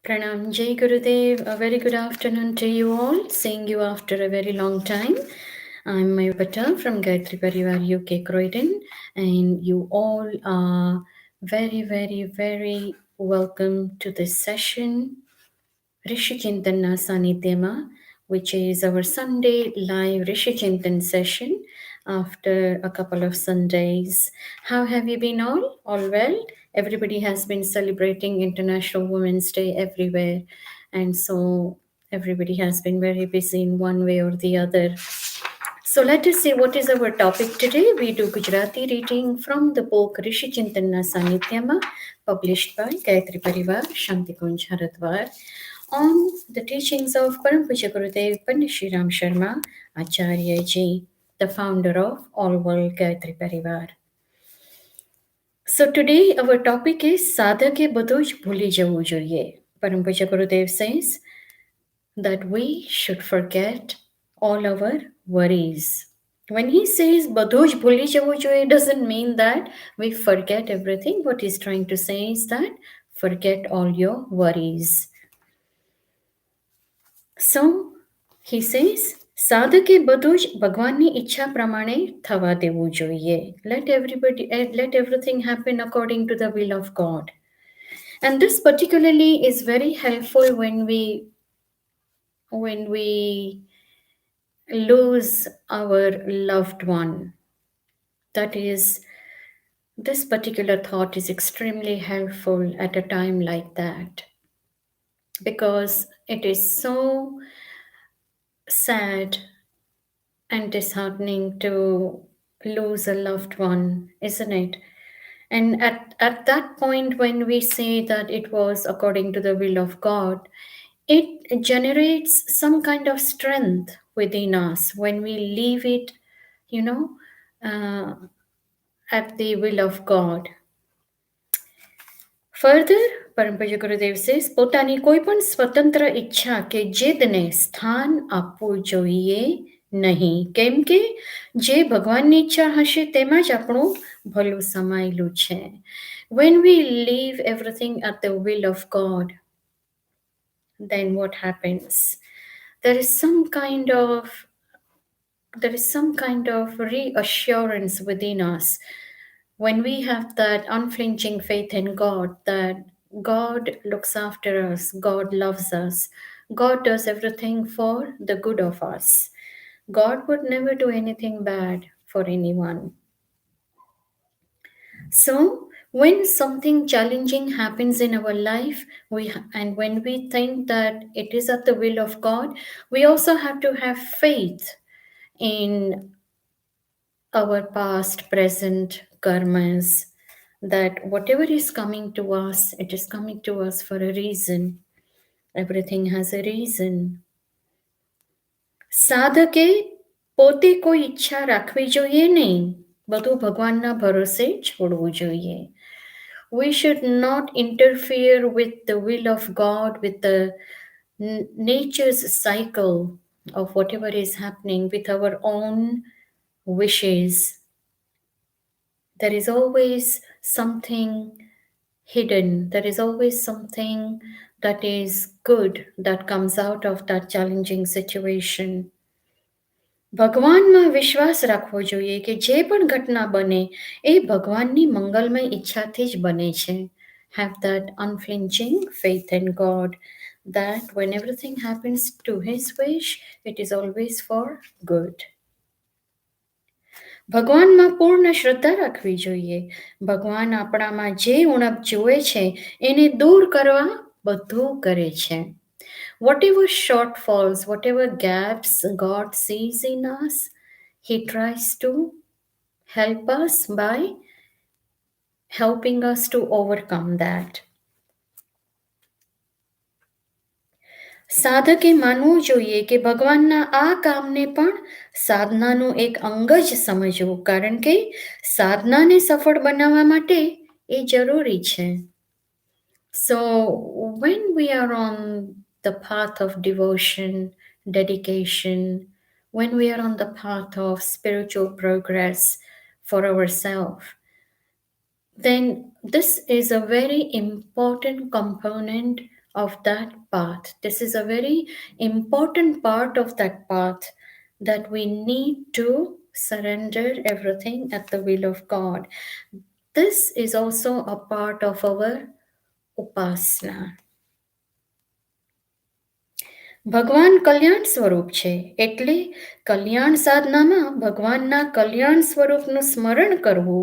Pranam Jai Gurudev, a very good afternoon to you all. Seeing you after a very long time. I'm Mayur Patel from Gayatri Parivar UK Croydon, and you all are very, very, very welcome to this session. Rishi Chintan Sanidhyama, which is our Sunday live Rishi Chintan session after a couple of Sundays. How have you been all? All well? Everybody has been celebrating International Women's Day everywhere. And so everybody has been very busy in one way or the other. So let us see what is our topic today. We do Gujarati reading from the book Rishi Chintanna Sanithyama, published by Gayatri Parivar, Shantikunj Haradwar, on the teachings of Param Puja Gurudev Pandit Shri Ram Sharma Acharya Ji, the founder of All World Gayatri Parivar. So today our topic is Sadhake બધું જ ભૂલી જવું જોઈએ. Param Puja Gurudev says that we should forget all our worries. When he says બધું જ ભૂલી જવું જોઈએ, it doesn't mean that we forget everything. What he's trying to say is that forget all your worries. So he says સાધકે બધું જ ભગવાનની ઈચ્છા પ્રમાણે થવા દેવું જોઈએ. Let everything happen according to the will of God. And this particularly is very helpful when we lose our loved one. That is, this particular thought is extremely helpful at a time like that, because it is so sad and disheartening to lose a loved one, isn't it? And at that point, when we say that it was according to the will of God, it generates some kind of strength within us when we leave it, at the will of God. Further, Parampara Gurudev says, પોતાની કોઈ પણ સ્વતંત્ર ઈચ્છા કે જીદને સ્થાન આપવું જોઈએ નહીં. કેમ કે જે ભગવાનની ઈચ્છા હશે તેમાં જ આપણું ભલું સમાયેલું છે. When we leave everything at the will of God, then what happens? There is some kind of reassurance within us when we have that unflinching faith in God, that God looks after us, God loves us, God does everything for the good of us. God would never do anything bad for anyone. So when something challenging happens in our life, and when we think that it is at the will of God, we also have to have faith in our past, present karmas, that whatever is coming to us, it is coming to us for a reason. Everything has a reason. સાધકે પોતે કોઈ ઈચ્છા રાખવી જોઈએ નહીં, બધું ભગવાનના ભરોસે છોડવું જોઈએ. We should not interfere with the will of God, with the nature's cycle of whatever is happening, with our own wishes. There is always something hidden. There is always something that is good that comes out of that challenging situation. ભગવાનમાં વિશ્વાસ રાખવો જોઈએ કે જે પણ ઘટના બને એ ભગવાનની મંગલમય ઈચ્છાથી જ બને છે. Have that unflinching faith in God, that when everything happens to His wish, it is always for good. ભગવાનમાં પૂર્ણ શ્રદ્ધા રાખવી જોઈએ. ભગવાન આપણામાં જે ઉણપ જુએ છે એને દૂર કરવા બધું કરે છે. Whatever shortfalls, whatever gaps God sees in us, He tries to help us by helping us to overcome that. સાધકે માનવું જોઈએ કે ભગવાનના આ કામને પણ સાધનાનું એક અંગ જ સમજવું, કારણ કે સાધનાને સફળ બનાવવા માટે એ જરૂરી છે. So when we are on the path of devotion, dedication, when we are on the path of spiritual progress for ourselves, then this is a very important component of that path. This is a very important part of that path, that we need to surrender everything at the will of God. This is also a part of our upasana. ભગવાન કલ્યાણ સ્વરૂપ છે, એટલે કલ્યાણ સાધનામાં ભગવાનના કલ્યાણ સ્વરૂપનું સ્મરણ કરવું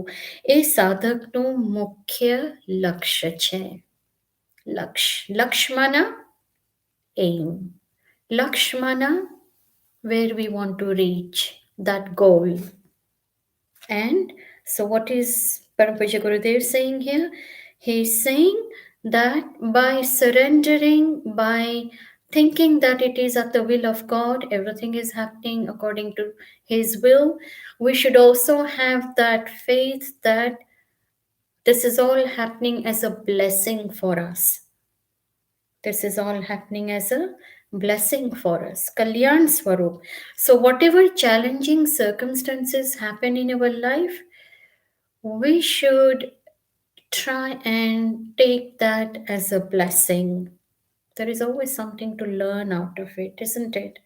એ સાધકનું મુખ્ય લક્ષ્ય છે. લક્ષ્મના aim. Lakshmana, where we want to reach, that goal. And so what is Paramapuja Gurudev saying here? He's saying that by surrendering, by thinking that it is at the will of God, everything is happening according to His will, we should also have that faith that this is all happening as a blessing for us. This is all happening as a blessing for us. Kalyan Swarup. So whatever challenging circumstances happen in our life, we should try and take that as a blessing. There is always something to learn out of it, isn't it?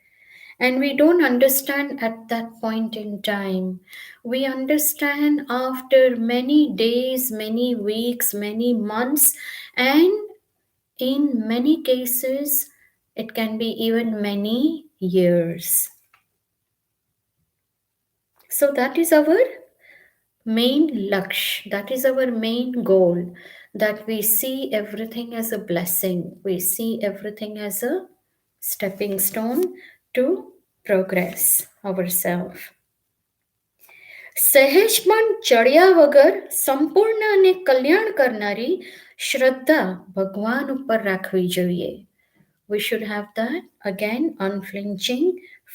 And we don't understand at that point in time. We understand after many days, many weeks, many months, and in many cases, it can be even many years. So that is our main laksh, that is our main goal, that we see everything as a blessing. We see everything as a stepping stone to progress ourselves. સહેજ પણ ચડ્યા વગર સંપૂર્ણ અને કલ્યાણ કરનારી શ્રદ્ધા ભગવાન ઉપર રાખવી જોઈએ. We should have that, again, unflinching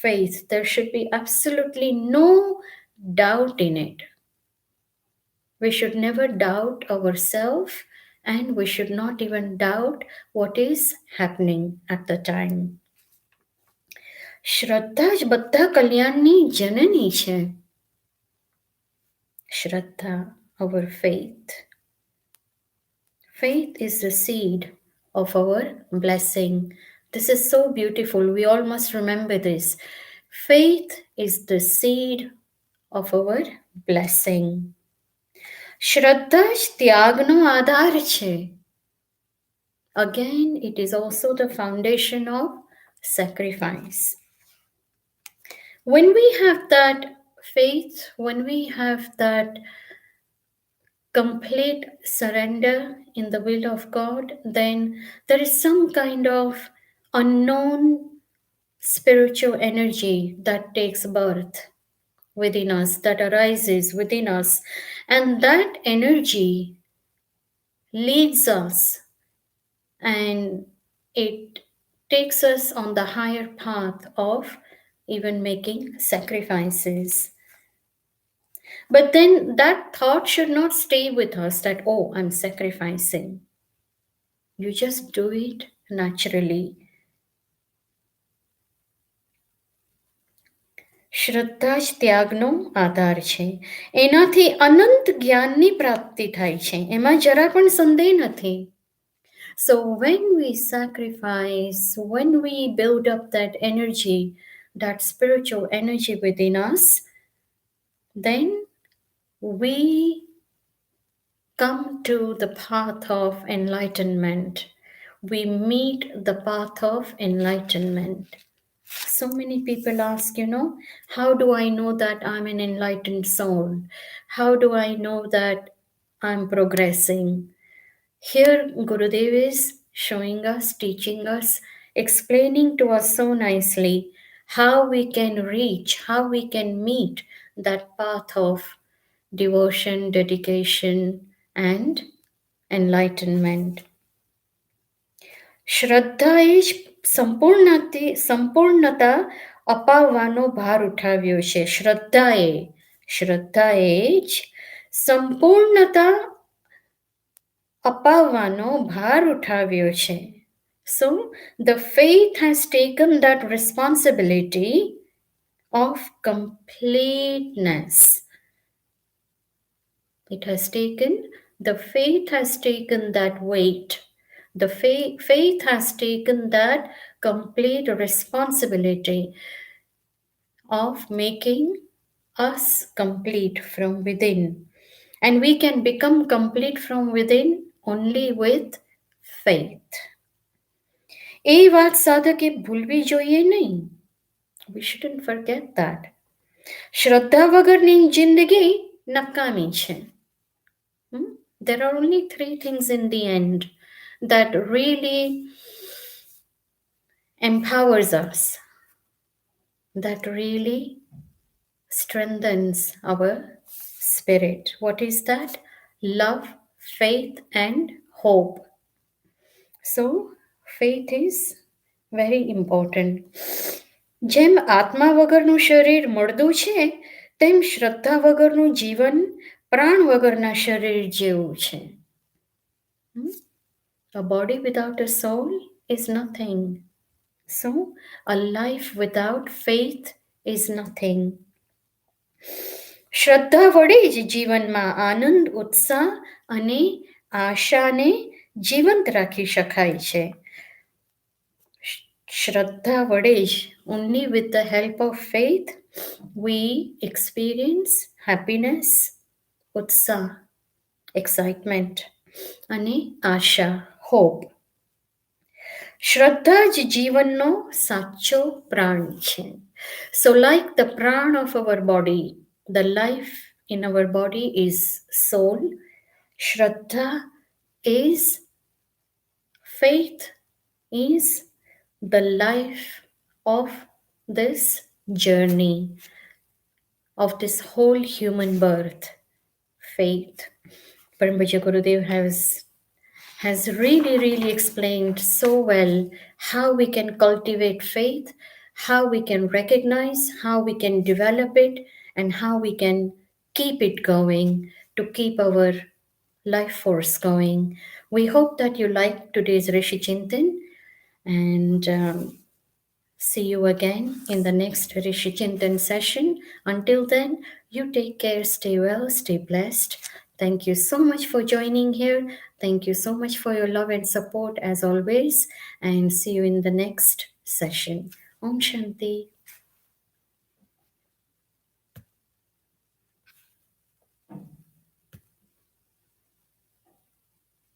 faith. There should be absolutely no doubt in it. We should never doubt ourselves, and we should not even doubt what is happening at the time. શ્રદ્ધા જ બધા કલ્યાણની જનની છે. Shraddha, our faith. Faith is the seed of our blessing. This is so beautiful. We all must remember this. Faith is the seed of our blessing. Shraddha જ ત્યાગનો આધાર છે. Again, it is also the foundation of sacrifice. When we have that faith, when we have that complete surrender in the will of God, then there is some kind of unknown spiritual energy that takes birth within us, that arises within us, and that energy leads us and it takes us on the higher path of even making sacrifices. But then that thought should not stay with us that, oh, I'm sacrificing. You just do it naturally. શ્રદ્ધા જ ત્યાગનો આધાર છે. એનાથી અનંત જ્ઞાનની પ્રાપ્તિ થાય છે, એમાં જરા પણ સંદેહ નથી. So when we sacrifice, when we build up that energy, that spiritual energy within us, then we come to the path of enlightenment. We meet the path of enlightenment. So many people ask, how do I know that I'm an enlightened soul? How do I know that I'm progressing? Here, Gurudev is showing us, teaching us, explaining to us so nicely how we can reach, how we can meet that path of devotion, dedication, and enlightenment. શ્રદ્ધા એ જ સંપૂર્ણતા અપાવવાનો ભાર ઉઠાવ્યો છે. શ્રદ્ધાએ જ સંપૂર્ણતા અપાવવાનો ભાર ઉઠાવ્યો છે. So the faith has taken that responsibility of completeness. The faith has taken that weight, The faith has taken that complete responsibility of making us complete from within. And we can become complete from within only with faith. એ વાત સાધકે ભૂલવી જોઈએ નહીં. We shouldn't forget that. શ્રદ્ધા વગરની જિંદગી નકામી છે. There are only three things in the end that really empowers us, that really strengthens our spirit. What is that? Love, faith, and hope. So, faith is very important. જેમ આત્મા વગરનું શરીર મળદું છે, તેમ શ્રદ્ધા વગરનું જીવન પ્રાણ વગરના શરીર જેવું છે. A body without a soul is nothing. So, a life without faith is nothing. શ્રદ્ધા વડે જ જીવનમાં આનંદ, ઉત્સાહ અને આશાને જીવંત રાખી શકાય છે. શ્રદ્ધા વડે જ, only with the help of faith, we experience happiness, ઉત્સાહ, excitement, અને આશા, hope. શ્રદ્ધા જ જીવનનો સાચો પ્રાણ છે. So like the pran of our body, the life in our body is soul. Shraddha is, faith is the life of this journey, of this whole human birth. Faith. Parampuja Gurudev has really explained so well how we can cultivate faith, how we can recognize, how we can develop it, and how we can keep it going to keep our life force going. We hope that you liked today's Rishi Chintan, and see you again in the next Rishi Chintan session. Until then, you take care, stay well, stay blessed. Thank you so much for joining here. Thank you so much for your love and support as always, and see you in the next session. Om Shanti.